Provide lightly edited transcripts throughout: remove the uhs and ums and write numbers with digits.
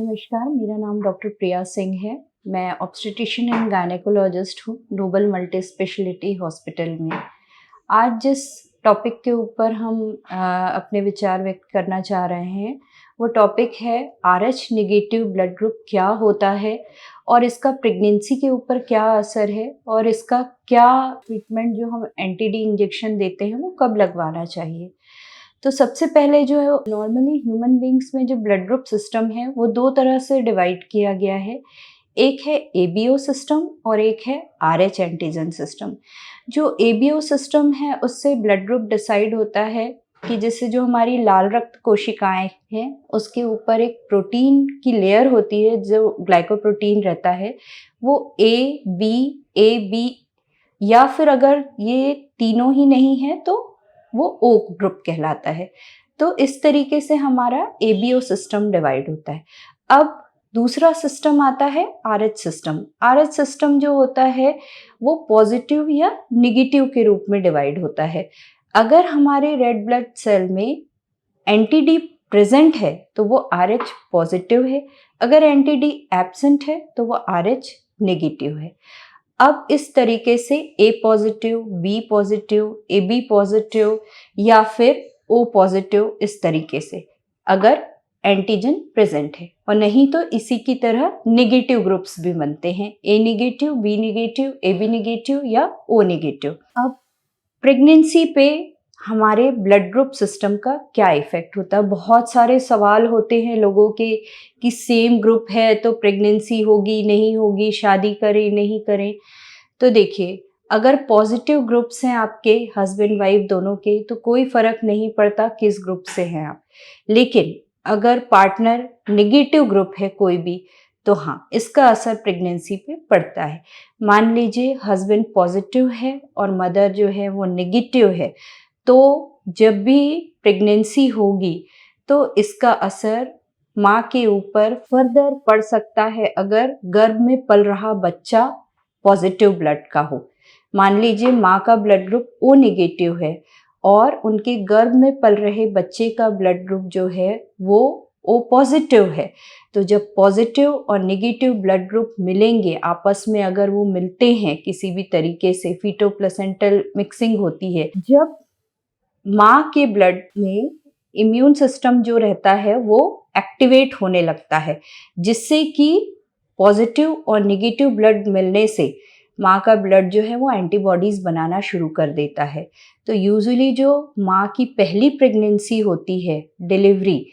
नमस्कार, मेरा नाम डॉक्टर प्रिया सिंह है। मैं ऑब्स्टेट्रिशियन एंड गायनेकोलॉजिस्ट हूँ नोबल मल्टी स्पेशलिटी हॉस्पिटल में। आज जिस टॉपिक के ऊपर हम अपने विचार व्यक्त करना चाह रहे हैं, वो टॉपिक है RH नेगेटिव ब्लड ग्रुप क्या होता है और इसका प्रेगनेंसी के ऊपर क्या असर है और इसका क्या ट्रीटमेंट जो हम एंटी-डी इंजेक्शन देते हैं वो कब लगवाना चाहिए। तो सबसे पहले जो है नॉर्मली ह्यूमन बींग्स में जो ब्लड ग्रुप सिस्टम है वो दो तरह से डिवाइड किया गया है। एक है ABO सिस्टम और एक है RH एंटीजन सिस्टम। जो ABO सिस्टम है उससे ब्लड ग्रुप डिसाइड होता है कि जैसे जो हमारी लाल रक्त कोशिकाएं हैं उसके ऊपर एक प्रोटीन की लेयर होती है जो ग्लाइकोप्रोटीन रहता है, वो AB या फिर अगर ये तीनों ही नहीं है तो वो O ग्रुप कहलाता है। तो इस तरीके से हमारा ABO सिस्टम डिवाइड होता है। अब दूसरा सिस्टम आता है RH सिस्टम। RH सिस्टम जो होता है वो पॉजिटिव या निगेटिव के रूप में डिवाइड होता है। अगर हमारे रेड ब्लड सेल में एंटी-डी प्रेजेंट है तो वो RH पॉजिटिव है, अगर एंटी-डी एब्सेंट है तो वो RH नेगेटिव है। अब इस तरीके से A positive, B positive, AB positive या फिर O पॉजिटिव इस तरीके से अगर एंटीजन प्रेजेंट है, और नहीं तो इसी की तरह नेगेटिव ग्रुप्स भी बनते हैं, A negative, B negative, AB negative या O नेगेटिव। अब प्रेगनेंसी पे हमारे ब्लड ग्रुप सिस्टम का क्या इफेक्ट होता है। बहुत सारे सवाल होते हैं लोगों के कि सेम ग्रुप है तो प्रेगनेंसी होगी नहीं होगी, शादी करें नहीं करें। तो देखिए, अगर पॉजिटिव ग्रुप्स हैं आपके हस्बैंड वाइफ दोनों के तो कोई फर्क नहीं पड़ता किस ग्रुप से हैं आप। लेकिन अगर पार्टनर नेगेटिव ग्रुप है कोई भी तो हाँ, इसका असर प्रेगनेंसी पे पड़ता है। मान लीजिए हस्बैंड पॉजिटिव है और मदर जो है वो नेगेटिव है, तो जब भी प्रेगनेंसी होगी तो इसका असर माँ के ऊपर फर्दर पड़ सकता है अगर गर्भ में पल रहा बच्चा पॉजिटिव ब्लड का हो। मान लीजिए माँ का ब्लड ग्रुप O नेगेटिव है और उनके गर्भ में पल रहे बच्चे का ब्लड ग्रुप जो है वो O पॉजिटिव है, तो जब पॉजिटिव और नेगेटिव ब्लड ग्रुप मिलेंगे आपस में, अगर वो मिलते हैं किसी भी तरीके से, फीटो प्लेसेंटल मिक्सिंग होती है, जब माँ के ब्लड में इम्यून सिस्टम जो रहता है वो एक्टिवेट होने लगता है, जिससे कि पॉजिटिव और नेगेटिव ब्लड मिलने से माँ का ब्लड जो है वो एंटीबॉडीज़ बनाना शुरू कर देता है। तो यूजुअली जो माँ की पहली प्रेगनेंसी होती है, डिलीवरी,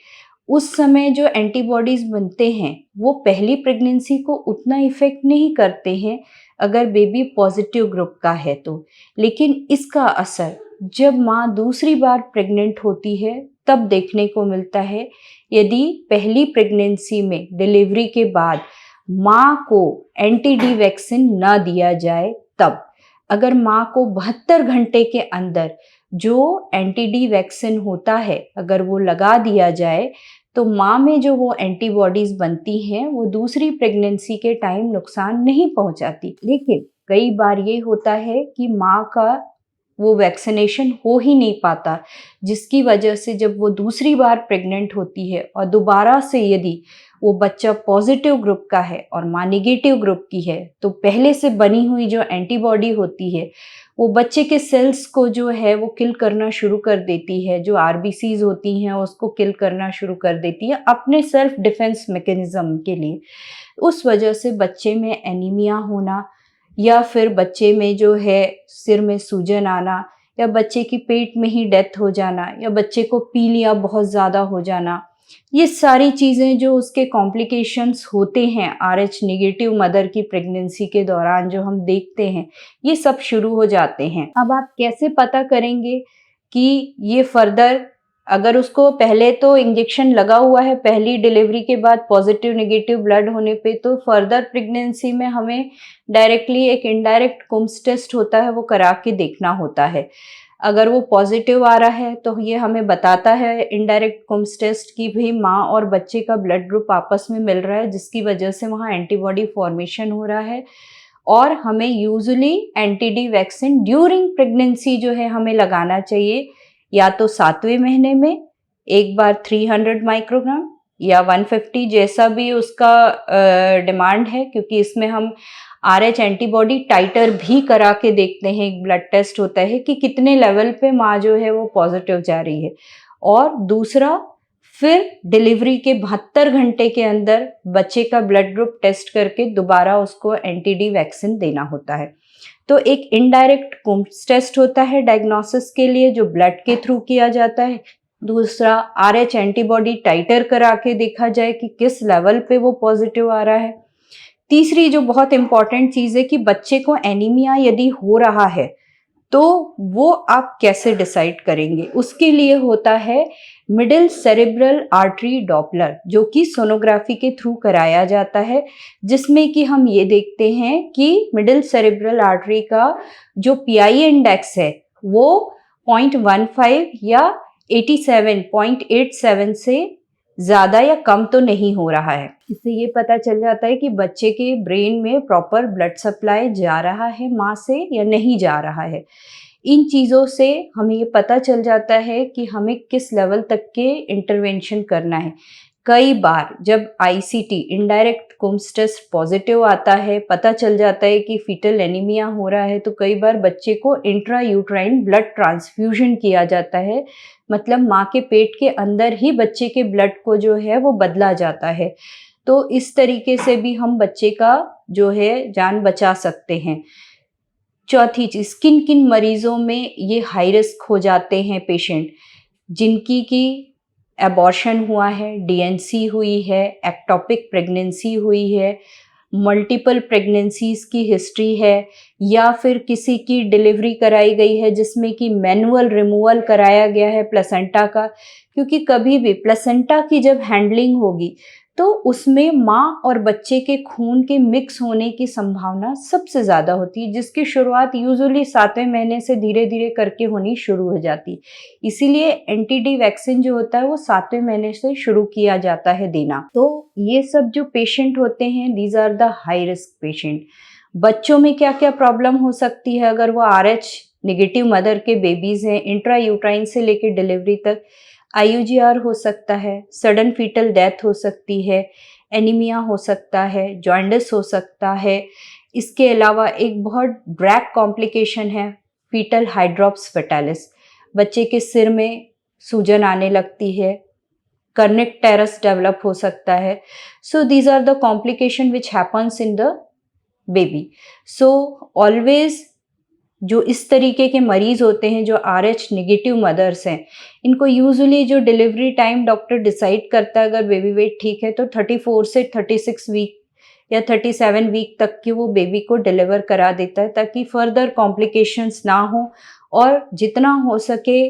उस समय जो एंटीबॉडीज़ बनते हैं वो पहली प्रेगनेंसी को उतना इफ़ेक्ट नहीं करते हैं अगर बेबी पॉजिटिव ग्रुप का है तो। लेकिन इसका असर जब माँ दूसरी बार प्रेग्नेंट होती है तब देखने को मिलता है। यदि पहली प्रेगनेंसी में डिलीवरी के बाद माँ को एंटी-डी वैक्सीन ना दिया जाए तब, अगर माँ को 72 घंटे के अंदर जो एंटी-डी वैक्सीन होता है अगर वो लगा दिया जाए तो माँ में जो वो एंटीबॉडीज़ बनती हैं वो दूसरी प्रेगनेंसी के टाइम नुकसान नहीं पहुँचाती। लेकिन कई बार ये होता है कि माँ का वो वैक्सीनेशन हो ही नहीं पाता, जिसकी वजह से जब वो दूसरी बार प्रेग्नेंट होती है और दोबारा से यदि वो बच्चा पॉजिटिव ग्रुप का है और माँ नेगेटिव ग्रुप की है तो पहले से बनी हुई जो एंटीबॉडी होती है वो बच्चे के सेल्स को जो है वो किल करना शुरू कर देती है, जो RBCs होती हैं उसको किल करना शुरू कर देती है अपने सेल्फ डिफेंस मैकेनिज्म के लिए। उस वजह से बच्चे में एनीमिया होना या फिर बच्चे में जो है सिर में सूजन आना या बच्चे की पेट में ही डेथ हो जाना या बच्चे को पीलिया बहुत ज़्यादा हो जाना, ये सारी चीज़ें जो उसके कॉम्प्लिकेशंस होते हैं RH नेगेटिव मदर की प्रेगनेंसी के दौरान जो हम देखते हैं, ये सब शुरू हो जाते हैं। अब आप कैसे पता करेंगे कि ये फर्दर, अगर उसको पहले तो इंजेक्शन लगा हुआ है पहली डिलीवरी के बाद पॉजिटिव नेगेटिव ब्लड होने पे, तो फर्दर प्रेगनेंसी में हमें डायरेक्टली एक इनडायरेक्ट कुम्स टेस्ट होता है वो करा के देखना होता है। अगर वो पॉजिटिव आ रहा है तो ये हमें बताता है इनडायरेक्ट कुम्स टेस्ट कि भाई माँ और बच्चे का ब्लड ग्रुप आपस में मिल रहा है, जिसकी वजह से वहाँ एंटीबॉडी फॉर्मेशन हो रहा है। और हमें usually anti-D vaccine during pregnancy जो है हमें लगाना चाहिए, या तो 7वें महीने में एक बार 300 माइक्रोग्राम या 150 जैसा भी उसका डिमांड है, क्योंकि इसमें हम RH एंटीबॉडी टाइटर भी करा के देखते हैं। एक ब्लड टेस्ट होता है कि कितने लेवल पे माँ जो है वो पॉजिटिव जा रही है। और दूसरा, फिर डिलीवरी के 72 घंटे के अंदर बच्चे का ब्लड ग्रुप टेस्ट करके दोबारा उसको एंटी-डी वैक्सीन देना होता है। तो एक इनडायरेक्ट कुम्स टेस्ट होता है डायग्नोसिस के लिए, जो ब्लड के थ्रू किया जाता है। दूसरा, RH एंटीबॉडी टाइटर करा के देखा जाए कि किस लेवल पे वो पॉजिटिव आ रहा है। तीसरी जो बहुत इंपॉर्टेंट चीज़ है कि बच्चे को एनीमिया यदि हो रहा है तो वो आप कैसे डिसाइड करेंगे, उसके लिए होता है मिडिल सेरेब्रल आर्टरी डॉपलर, जो कि सोनोग्राफी के थ्रू कराया जाता है, जिसमें कि हम ये देखते हैं कि मिडिल सेरेब्रल आर्टरी का जो पीआई इंडेक्स है वो 0.15 या 87.87 से ज़्यादा या कम तो नहीं हो रहा है। इससे ये पता चल जाता है कि बच्चे के ब्रेन में प्रॉपर ब्लड सप्लाई जा रहा है माँ से या नहीं जा रहा है। इन चीज़ों से हमें ये पता चल जाता है कि हमें किस लेवल तक के इंटरवेंशन करना है। कई बार जब आईसीटी इनडायरेक्ट कुम्स टेस्ट पॉजिटिव आता है, पता चल जाता है कि फीटल एनीमिया हो रहा है, तो कई बार बच्चे को इंट्रा यूट्राइन ब्लड ट्रांसफ्यूजन किया जाता है। मतलब माँ के पेट के अंदर ही बच्चे के ब्लड को जो है वो बदला जाता है। तो इस तरीके से भी हम बच्चे का जो है जान बचा सकते हैं। चौथी चीज़, किन किन मरीजों में ये हाई रिस्क हो जाते हैं पेशेंट, जिनकी की एबॉर्शन हुआ है, डीएनसी हुई है, एक्टोपिक प्रेगनेंसी हुई है, मल्टीपल प्रेगनेंसीज की हिस्ट्री है, या फिर किसी की डिलीवरी कराई गई है जिसमें कि मैनुअल रिमूवल कराया गया है प्लेसेंटा का। क्योंकि कभी भी प्लेसेंटा की जब हैंडलिंग होगी तो उसमें माँ और बच्चे के खून के मिक्स होने की संभावना सबसे ज़्यादा होती है, जिसकी शुरुआत यूजुअली 7वें महीने से धीरे धीरे करके होनी शुरू हो जाती। इसीलिए एंटी-डी वैक्सीन जो होता है वो 7वें महीने से शुरू किया जाता है देना। तो ये सब जो पेशेंट होते हैं, these are the high risk patient. बच्चों में क्या क्या प्रॉब्लम हो सकती है अगर वो RH नेगेटिव मदर के बेबीज़ हैं, इंट्रा यूट्राइन से लेकर डिलीवरी तक। IUGR हो सकता है, सडन फीटल डेथ हो सकती है, एनीमिया हो सकता है, जॉन्डिस हो सकता है। इसके अलावा एक बहुत ड्रैग कॉम्प्लिकेशन है फीटल हाइड्रोप्स फेटालिस। बच्चे के सिर में सूजन आने लगती है, कर्निक टेरस डेवलप हो सकता है। So these are the complication which happens in the baby. So always जो इस तरीके के मरीज होते हैं जो RH नेगेटिव मदर्स हैं, इनको यूजुअली जो डिलीवरी टाइम डॉक्टर डिसाइड करता है, अगर बेबी वेट ठीक है तो 34 से 36 वीक या 37 वीक तक की वो बेबी को डिलीवर करा देता है, ताकि फर्दर कॉम्प्लिकेशंस ना हो और जितना हो सके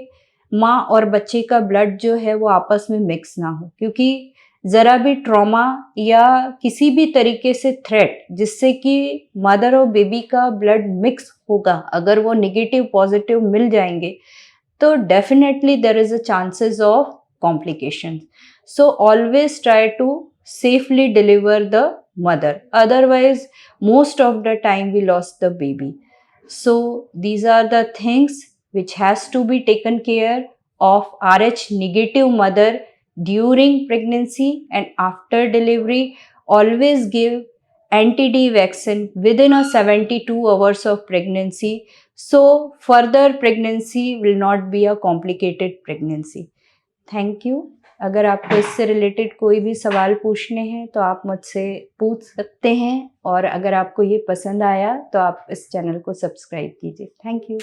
माँ और बच्चे का ब्लड जो है वो आपस में मिक्स ना हो। क्योंकि ज़रा भी ट्रॉमा या किसी भी तरीके से थ्रेट जिससे कि मदर और बेबी का ब्लड मिक्स होगा, अगर वो नेगेटिव पॉजिटिव मिल जाएंगे तो definitely there is a chances of complications. So always try to safely deliver the mother, otherwise most of the time we lost the baby. So these are the things which has to be taken care of RH negative mother during pregnancy and after delivery. Always give anti-D vaccine within a 72 hours of pregnancy, so further pregnancy will not be a complicated pregnancy. Thank you. अगर आपको इससे related कोई भी सवाल पूछने हैं तो आप मुझसे पूछ सकते हैं, और अगर आपको ये पसंद आया तो आप इस चैनल को सब्सक्राइब कीजिए। Thank you.